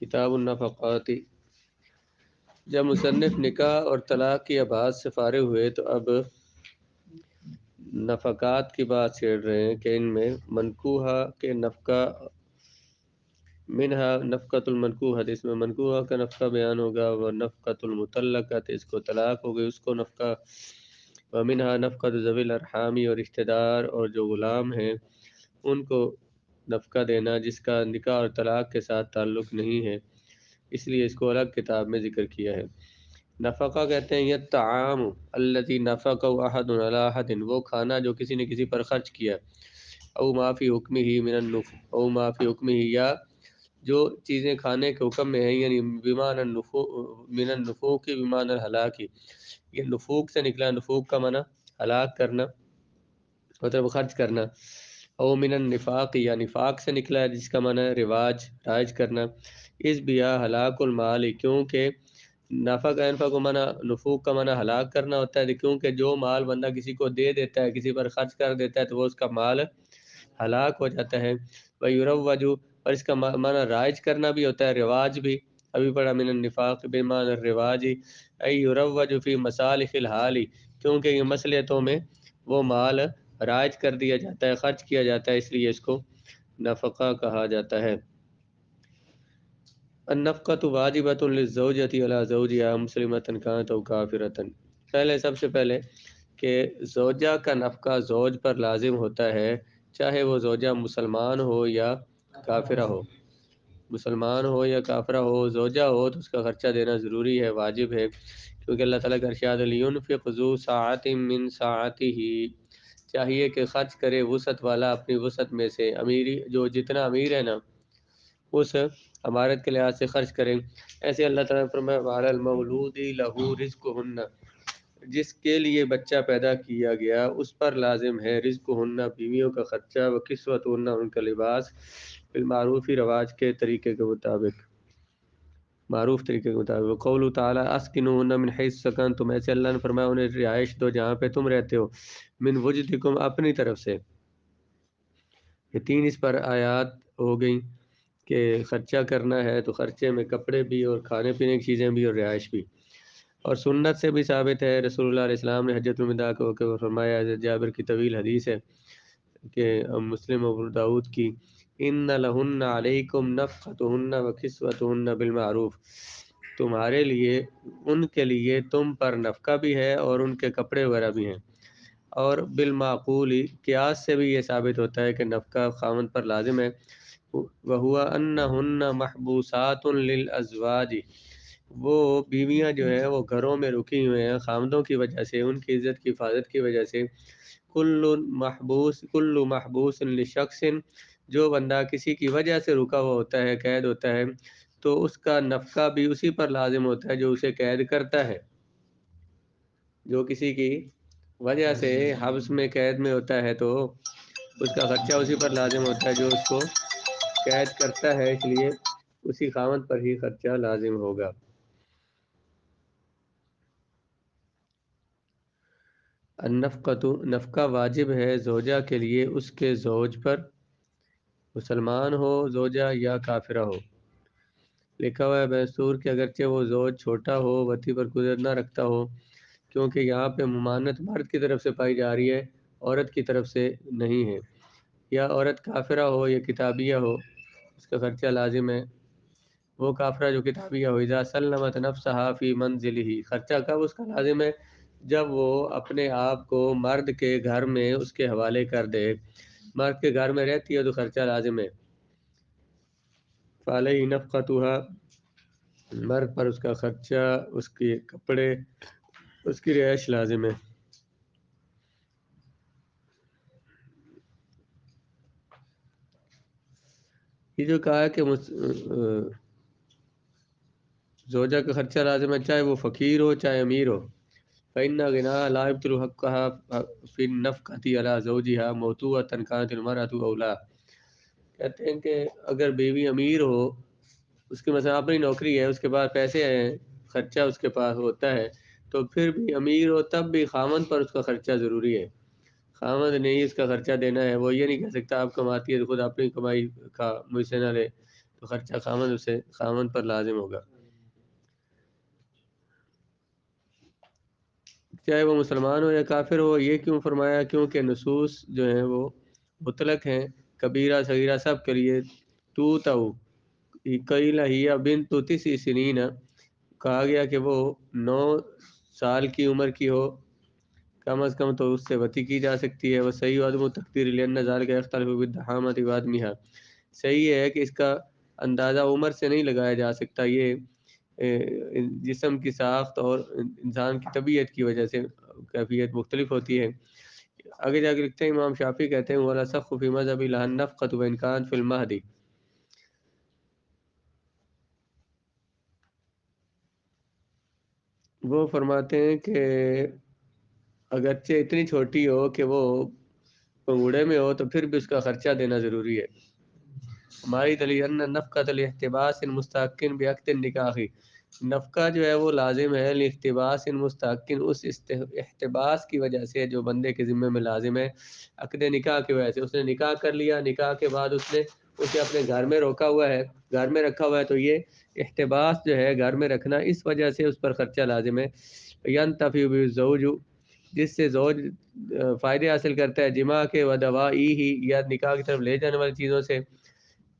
کتاب النفقات۔ جب مصنف نکاح اور طلاق کی آباد سے فارغ ہوئے تو اب نفقات کی بات چھیڑ رہے ہیں کہ ان میں منکوحہ کے نفقہ منہا نفقۃ المنکوحہ، اس میں منکوحہ کا نفقہ بیان ہوگا، وہ نفقۃ المطلقہ، اس کو طلاق ہو گئی اس کو نفقہ، ومنہا نفقۃ ذوی الارحامی، اور رشتہ دار اور جو غلام ہیں ان کو نفقہ دینا جس کا نکاح اور طلاق کے ساتھ تعلق نہیں ہے، اس لیے اس کو الگ کتاب میں ذکر کیا ہے۔ نفقہ کہتے ہیں یہ طعام الذی نفقہ احد علی احد، وہ کھانا جو کسی نے کسی پر خرچ کیا، او ما فی حکمہ من او ما فی حکمہ، یا جو چیزیں کھانے کے حکم میں ہیں، یعنی بمعنی من النفوق بمعنی الہلاک، یہ نفوق سے نکلا، نفوق کا معنی ہلاک کرنا مطلب خرچ کرنا، او من النفاق، یا نفاق سے نکلا ہے جس کا معنی ہے رواج رائج کرنا، اس بیا ہلاک المال، کیونکہ نفق انفق کو معنی نفوق کا معنی ہلاک کرنا ہوتا ہے، کیونکہ جو مال بندہ کسی کو دے دیتا ہے، کسی پر خرچ کر دیتا ہے تو وہ اس کا مال ہلاک ہو جاتا ہے۔ وَيُرَوَّجُ، اور اس کا معنی رائج کرنا بھی ہوتا ہے، رواج بھی، ابھی پڑھا من النفاق بمعنی الرواج، ای یروج فی مصالح الحال، کیونکہ یہ مصلحتوں میں وہ مال رائج کر دیا جاتا ہے، خرچ کیا جاتا ہے، اس لیے اس کو نفقہ کہا جاتا ہے۔ النفقۃ واجبۃ للزوجۃ علی زوجها مسلمۃ کانت او کافرۃ، سب سے پہلے کہ زوجہ کا نفقہ زوج پر لازم ہوتا ہے، چاہے وہ زوجہ مسلمان ہو یا کافرہ ہو، مسلمان ہو یا کافرہ ہو، زوجہ ہو تو اس کا خرچہ دینا ضروری ہے، واجب ہے، کیونکہ اللہ تعالیٰ کا ارشاد ہے لینفق ذو سعۃ من سعتہ، چاہیے کہ خرچ کرے وسعت والا اپنی وسعت میں سے، امیری جو جتنا امیر ہے نا اس امارت کے لحاظ سے خرچ کریں۔ ایسے اللہ تعالیٰ نے فرمایا وعلی المولود لہ رزقہن، جس کے لیے بچہ پیدا کیا گیا اس پر لازم ہے رزقہن، بیویوں کا خرچہ، وکسوتہن، ان کا لباس، بالمعروف رواج کے طریقے کے مطابق، معروف طریقے کے مطابق۔ وقول تعالیٰ اسکنوہن من حیث سکنتم، ایسے اللہ نے فرمایا انہیں رہائش دو جہاں پہ تم رہتے ہو، من وجدکم، اپنی طرف سے۔ یہ تین اس پر آیات ہو گئیں کہ خرچہ کرنا ہے تو خرچے میں کپڑے بھی اور کھانے پینے کی چیزیں بھی اور رہائش بھی، اور سنت سے بھی ثابت ہے، رسول اللہ علیہ السلام نے حجۃ الوداع کو فرمایا، حضرت جابر کی طویل حدیث ہے کہ مسلم ابو داؤد کی، ان لہن علیکم نفقتہن وکسوتہن بالمعروف، تمہارے لیے ان کے لیے تم پر نفقہ بھی ہے اور ان کے کپڑے وغیرہ بھی ہیں، اور بالمعقول قیاس سے بھی یہ ثابت ہوتا ہے کہ نفقہ خاوند پر لازم ہے، وہوا انہن محبوسات للازواج، وہ بیویاں جو ہیں وہ گھروں میں رکی ہوئے ہیں خاوندوں کی وجہ سے، ان کی عزت کی حفاظت کی وجہ سے، کل محبوس لشخص، جو بندہ کسی کی وجہ سے رکا ہوا ہوتا ہے، قید ہوتا ہے، تو اس کا نفقہ بھی اسی پر لازم ہوتا ہے جو اسے قید کرتا ہے، جو کسی کی وجہ سے حبس میں قید میں ہوتا ہے تو اس کا خرچہ اسی پر لازم ہوتا ہے جو اس کو قید کرتا ہے، اس لیے اسی خاوند پر ہی خرچہ لازم ہوگا۔ النفقۃ، نفقہ واجب ہے زوجہ کے لیے اس کے زوج پر، مسلمان ہو زوجہ یا کافرہ ہو۔ لکھا ہوا ہے دستور کہ اگرچہ وہ زوج چھوٹا ہو، وطی پر قدرت نہ رکھتا ہو، کیونکہ یہاں پہ ممانت مرد کی طرف سے پائی جا رہی ہے، عورت کی طرف سے نہیں ہے، یا عورت کافرہ ہو یا کتابیہ ہو، اس کا خرچہ لازم ہے، وہ کافرہ جو کتابیہ ہو، اذا سلمت نفسہا فی منزلہ، خرچہ کب اس کا لازم ہے جب وہ اپنے آپ کو مرد کے گھر میں اس کے حوالے کر دے، مرد کے گھر میں رہتی ہے تو خرچہ لازم ہے، فعلیہ نفقتہا، مرد پر اس کا خرچہ، اس کے کپڑے، اس کی رہائش لازم ہے۔ یہ جو کہا ہے کہ زوجہ کا خرچہ لازم ہے چاہے وہ فقیر ہو چاہے امیر ہو، فإن غناها لا يبطل حقها في النفقة على زوجها موطوءة كانت المرأة أولى، کہتے ہیں کہ اگر بیوی امیر ہو، اس کی مثلا اپنی نوکری ہے، اس کے بعد پیسے ہیں، خرچہ اس کے پاس ہوتا ہے، تو پھر بھی امیر ہو تب بھی خاوند پر اس کا خرچہ ضروری ہے، خاوند نہیں اس کا خرچہ دینا ہے، وہ یہ نہیں کہہ سکتا آپ کماتی ہے تو خود اپنی کمائی کا مجھ سے نہ لے، تو تو خرچہ خامند پر لازم ہوگا، چاہے وہ مسلمان ہو یا کافر ہو۔ یہ کیوں فرمایا؟ کیونکہ نصوص جو ہیں وہ مطلق ہیں، کبیرہ صغیرہ سب کے لیے۔ تو تو قیل ہی بنت 9 سنین، کہا گیا کہ وہ 9 سال کی عمر کی ہو کم از کم، تو اس سے وطی کی جا سکتی ہے۔ وہ صحیح عدم تقدیر لأن ذلك يختلف بالدحامة وعدمها، صحیح ہے کہ اس کا اندازہ عمر سے نہیں لگایا جا سکتا، یہ جسم کی ساخت اور انسان کی طبیعت کی وجہ سے کیفیت مختلف ہوتی ہے۔ آگے جا کے لکھتے ہیں امام شافعی کہتے ہیں وَلَا سَخُّ فِي مَذْهَبِ لَهَا النَّفْقَةُ وَإِنْ كَانَتْ فِي الْمَهْدِ، وہ فرماتے ہیں کہ اگرچہ اتنی چھوٹی ہو کہ وہ پنگوڑے میں ہو تو پھر بھی اس کا خرچہ دینا ضروری ہے۔ ہماری دلیل ان نفقۃ الاحتباس مستحقن بعقد النکاح، نفقہ جو ہے وہ لازم ہے الاحتباس مستحقن، اس احتباس کی وجہ سے جو بندے کے ذمہ میں لازم ہے، عقد نکاح کی وجہ سے اس نے نکاح کر لیا، نکاح کے بعد اس نے اسے اپنے گھر میں روکا ہوا ہے، گھر میں رکھا ہوا ہے، تو یہ احتباس جو ہے گھر میں رکھنا، اس وجہ سے اس پر خرچہ لازم ہے۔ ینتفع بالزوج، جس سے زوج فائدے حاصل کرتا ہے، جماع کے و دوائی ہی، یا نکاح کی طرف لے جانے والی چیزوں سے،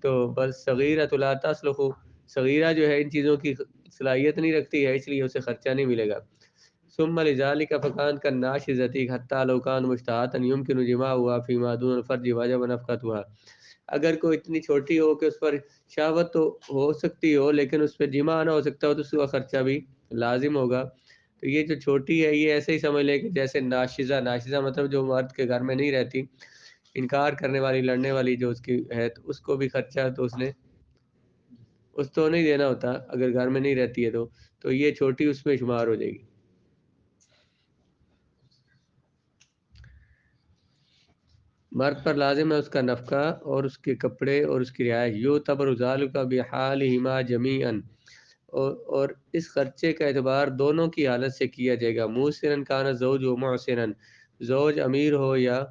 تو بس صغیرۃ لا تصلح، صغیرہ جو ہے ان چیزوں کی صلاحیت نہیں رکھتی ہے، اس لیے اسے خرچہ نہیں ملے گا۔ ثم لذلك فكان كالناشزة حتى لو كان مشتهاة يمكن جماعها فيما دون الفرج وجب نفقتها، اگر کوئی اتنی چھوٹی ہو کہ اس پر شہوت تو ہو سکتی ہو لیکن اس پہ جماع نہ ہو سکتا ہو تو اس کا خرچہ بھی لازم ہوگا۔ تو یہ جو چھوٹی ہے یہ ایسے ہی سمجھ لے کہ جیسے ناشزہ، ناشزہ مطلب جو مرد کے گھر میں نہیں رہتی، انکار کرنے والی، لڑنے والی جو اس کی ہے، تو اس کو بھی خرچہ تو اس نے اس تو نہیں دینا ہوتا اگر گھر میں نہیں رہتی ہے تو یہ چھوٹی اس میں شمار ہو جائے گی۔ مرد پر لازم ہے اس کا نفقہ اور اس کے کپڑے اور اس کی رعایت، یو تبر ذالک بحالہما جمیعا، اور اس خرچے کا اعتبار دونوں کی حالت سے کیا جائے گا، موسرن کان زوج و معسرن، زوج امیر ہو یا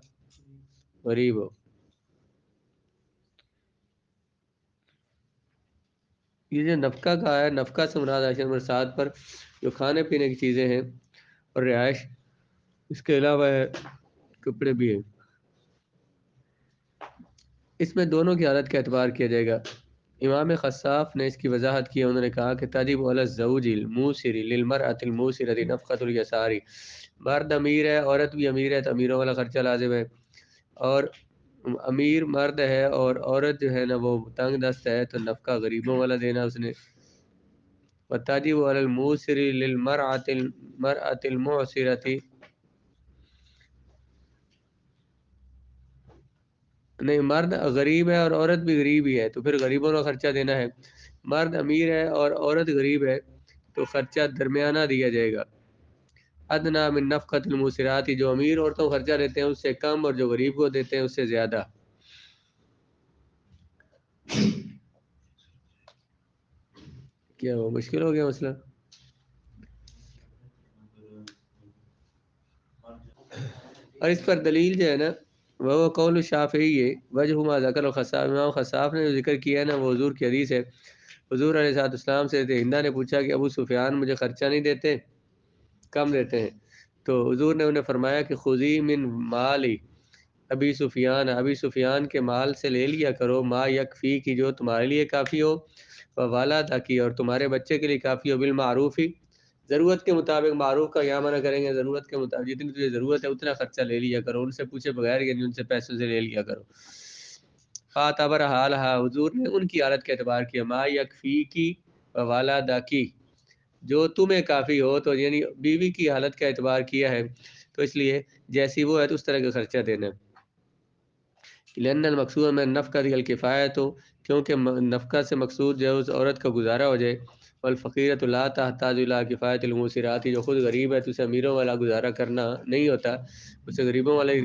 غریب ہو۔ یہ جو نفقہ کا ہے، نفقہ سے مراد آیت نمبر 7 پر جو کھانے پینے کی چیزیں ہیں اور رہائش، اس کے علاوہ ہے کپڑے بھی ہیں، اس میں دونوں کی حالت کا اعتبار کیا جائے گا۔ امام خصاف نے اس کی وضاحت کی، انہوں نے کہا کہ تجب علی الزوج الموسر للمرأة الموسرة نفقۃ الیسار، مرد امیر ہے، عورت بھی امیر ہے، تو امیروں والا خرچہ لازم ہے، اور امیر مرد ہے اور عورت جو ہے نا وہ تنگ دست ہے تو نفقہ غریبوں والا دینا اس نے۔ وتجب علی الموسر للمرأة المعسرة، نہیں، مرد غریب ہے اور عورت بھی غریب ہی ہے تو پھر غریبوں کا خرچہ دینا ہے، مرد امیر ہے اور عورت غریب ہے تو خرچہ درمیانہ دیا جائے گا۔ ادنا من نفقۃ الموسرات، جو امیر عورتوں کو خرچہ دیتے ہیں اس سے کم اور جو غریب کو دیتے ہیں اس سے زیادہ۔ کیا وہ مشکل ہو گیا مسئلہ؟ اور اس پر دلیل جو ہے نا وہ قول شافعی ہے، وجہ ما ذکر الخصاف، امام خصاف نے جو ذکر کیا ہے نا وہ حضور کی حدیث ہے، حضور علیہ الصلوۃ والسلام سے ہندہ نے پوچھا کہ ابو سفیان مجھے خرچہ نہیں دیتے، کم دیتے ہیں، تو حضور نے انہیں فرمایا کہ خذی من مالی ابی سفیان، ابی سفیان کے مال سے لے لیا کرو، ما یکفی کی، جو تمہارے لیے کافی ہو، والدہ کی، اور تمہارے بچے کے لیے کافی ہو، بالمعروف ہی، ضرورت کے مطابق، معروف کا یہاں منع کریں گے، ضرورت کے مطابق جتنی تجھے ضرورت ہے اتنا خرچہ لے لیا کرو، ان سے پوچھے بغیر، یعنی ان سے پیسوں سے لے لیا کرو۔ فاتبر حالہا، حضور نے ان کی حالت کا اعتبار کیا، ما یکفی کی والدہ کی، جو تمہیں کافی ہو، تو یعنی بیوی کی حالت کا اعتبار کیا ہے، تو اس لیے جیسی وہ ہے تو اس طرح کا خرچہ دینا ہے۔ لأن المقصود میں نفقہ الکفایت، کیونکہ نفقہ سے مقصود جو ہے اس عورت کا گزارا ہو جائے، والفقیرۃ لا تحتاج الی کفایت الموسرات، جو خود غریب ہے تو اسے امیروں والا گزارا کرنا نہیں ہوتا، اسے غریبوں والا ہی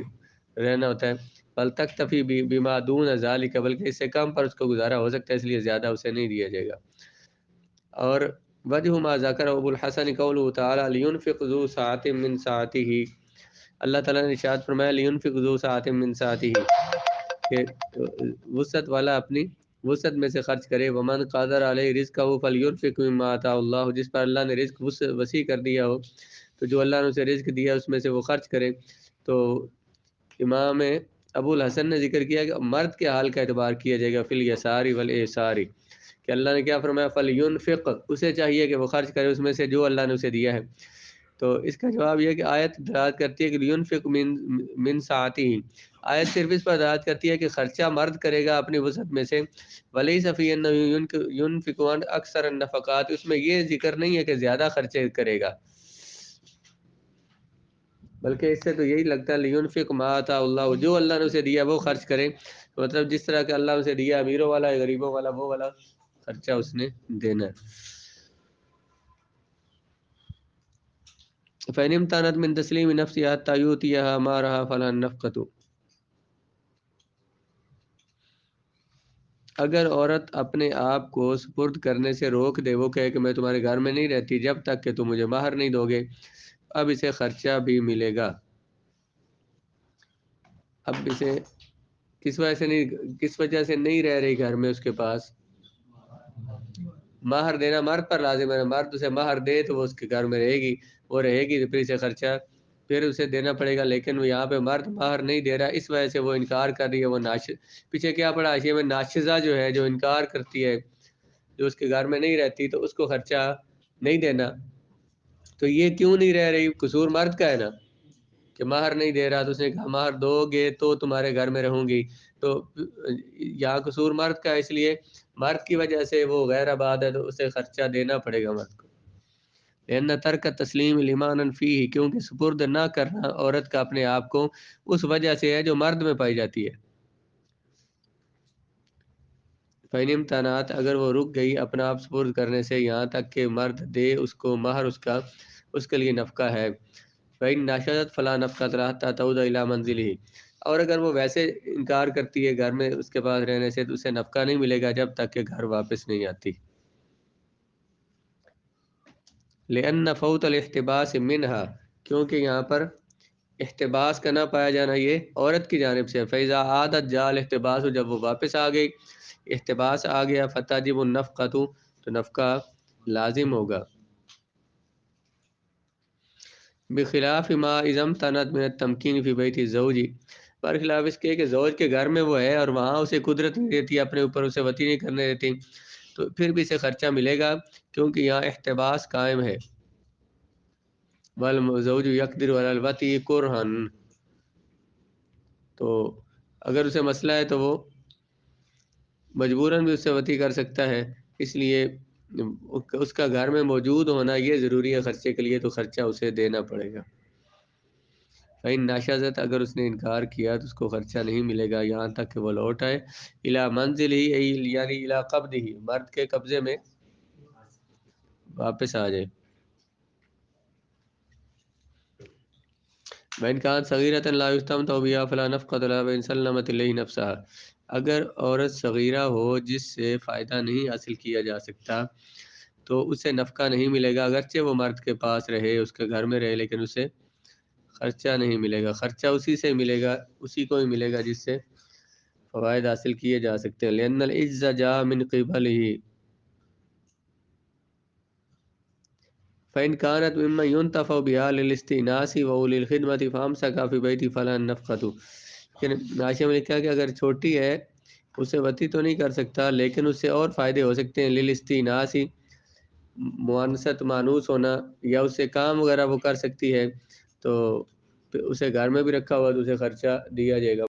رہنا ہوتا ہے، بل تکتفی بما دون ذلک، بلکہ اس سے کم پر اس کو گزارا ہو سکتا ہے، اس لیے زیادہ اسے نہیں دیا جائے گا۔ اور وجہ ما ذکر ابو الحسن قوله تعالی لینفق ذو سعۃ من سعته، اللہ تعالیٰ نے ارشاد فرمایا لینفق ذو سعۃ من سعته، کہ وسعت والا اپنی وسعت میں سے خرچ کرے، ومن قادر علیہ رزقہ فلینفق مما آتاہ اللہ، جس پر اللہ نے رزق وسیع کر دیا ہو تو جو اللہ نے اسے رزق دیا اس میں سے وہ خرچ کرے۔ تو امام ابو الحسن نے ذکر کیا کہ مرد کے حال کا اعتبار کیا جائے گا فی الیساری والاعساری، کہ اللہ نے کیا فرمایا فلینفق، اسے چاہیے کہ وہ خرچ کرے اس میں سے جو اللہ نے اسے دیا ہے۔ تو اس کا جواب یہ ہے کہ آیت دلالت کرتی ہے کہ لینفق من سعتہ، آیت صرف اس پر دلالت کرتی ہے کہ خرچہ مرد کرے گا اپنی وسعت میں سے، ولیس فی انہ ینفق عن اکثر النفقات، اس میں یہ ذکر نہیں ہے کہ زیادہ خرچے کرے گا، بلکہ اس سے تو یہی لگتا ہے لینفق ما آتاہ اللہ، جو اللہ نے اسے دیا وہ خرچ کرے، مطلب جس طرح کہ اللہ نے اسے دیا امیروں والا ہے غریبوں والا وہ والا خرچہ اس نے دینا ہے۔ فَإِنِ امْتَنَعَتْ مِنْ تَسْلِيمِ نَفْسِهَا حَتَّى يُؤْتِيَهَا مَهْرَهَا فَلَا النَّفْقَةُ، اگر عورت اپنے آپ کو سپرد کرنے سے روک دے، وہ کہے کہ میں تمہارے گھر میں نہیں رہتی جب تک کہ تم مجھے مہر نہیں دو گے، اب اسے خرچہ بھی ملے گا۔ اب اسے کس وجہ سے نہیں رہ رہی گھر میں، اس کے پاس مہر دینا مرد پر لازم ہے، مرد اسے مہر دے تو وہ اس کے گھر میں رہے گی، وہ رہے گی تو پھر اسے خرچہ پھر اسے دینا پڑے گا، لیکن وہ یہاں پہ مرد مہر نہیں دے رہا، اس وجہ سے وہ انکار کر رہی ہے، وہ پیچھے کیا پڑا حاشیے میں، ناشزہ جو ہے جو انکار کرتی ہے، جو اس کے گھر میں نہیں رہتی تو اس کو خرچہ نہیں دینا، تو یہ کیوں نہیں رہ رہی، قصور مرد کا ہے نا کہ مہر نہیں دے رہا، تو اس نے کہا مہر دو گے تو تمہارے گھر میں رہوں گی، تو یہاں قصور مرد کا ہے، اس لیے مرد کی وجہ سے وہ غیر آباد ہے تو اسے خرچہ دینا پڑے گا مرد کو۔ لأن ترک تسلیم لمانا فیہ، کیونکہ سپرد نہ کرنا عورت کا اپنے آپ کو اس وجہ سے ہے جو مرد میں پائی جاتی ہے۔ فَإِنِ امْتَنَعَتْ، اگر وہ رک گئی اپنا آپ سپرد کرنے سے یہاں تک کہ مرد دے اس کو مہر، اس کے لیے نفقہ ہے۔ فَإِنْ نَشَزَتْ فَلَا نَفْقَةَ لَهَا حَتَّى تَعُودَ إِلَىٰ مَنْزِلِهِ، اور اگر وہ ویسے انکار کرتی ہے گھر میں اس کے پاس رہنے سے تو اسے نفقہ نہیں ملے گا جب تک کہ گھر واپس نہیں آتی۔ لأن فوت الاحتباس منہا، کیونکہ یہاں پر احتباس کا نہ پایا جانا یہ عورت کی جانب سے، فیضا عادت جال احتباس، جب وہ واپس آ گئی احتباس آ گیا، فتجب النفقۃ، تو نفقہ لازم ہوگا۔ بخلاف ما اذا امتنعت من التمکین فی بیت الزوج، برخلاف اس کے کہ زوج کے گھر میں وہ ہے اور وہاں اسے قدرت نہیں دیتی اپنے اوپر، اسے وطی نہیں کرنے دیتی، تو پھر بھی اسے خرچہ ملے گا کیونکہ یہاں احتباس قائم ہے۔ والزوج یقدر علی الوطی کرہا، تو اگر اسے مسئلہ ہے تو وہ مجبوراً بھی اس سے وطی کر سکتا ہے، اس لیے اس کا گھر میں موجود ہونا یہ ضروری ہے خرچے کے لیے، تو خرچہ اسے دینا پڑے گا۔ فَإِن نَشَزَتْ، اگر اس نے انکار کیا تو اس کو خرچہ نہیں ملے گا یہاں تک کہ وہ لوٹ آئے، اِلیٰ مَنْزِلِهِ، یعنی اِلیٰ قَبْضِهِ، مرد کے قبضے میں واپس آ جائے۔ وَإِنْ كَانَتْ صَغِيرَةً لَا يُسْتَمْتَعُ بِهَا فَلَا نَفْقَةَ لَهَا وَإِنْ سَلَّمَتْ إِلَيْهِ نَفْسَهَا، اگر عورت صغیرہ ہو جس سے فائدہ نہیں حاصل کیا جا سکتا تو اسے نفقہ نہیں ملے گا، اگرچہ وہ مرد کے پاس رہے، اس کے گھر میں رہے، لیکن اسے خرچہ نہیں ملے گا، خرچہ اسی سے ملے گا، اسی کو ہی ملے گا جس سے فوائد حاصل کیے جا سکتے ہیں۔ لأن العز جاء من قبله، فإن كانت ممن ينتفع بها للاستئناس وللخدمة فأمسك في بيته فلا النفقة، لیکن ناشے میں لکھا کہ اگر چھوٹی ہے اسے وطی تو نہیں کر سکتا لیکن اس سے اور فائدے ہو سکتے ہیں، للاستئناس، مؤنثت مانوس ہونا، یا اس سے کام وغیرہ وہ کر سکتی ہے، تو اسے گھر میں بھی رکھا ہوا تو اسے خرچہ دیا جائے گا۔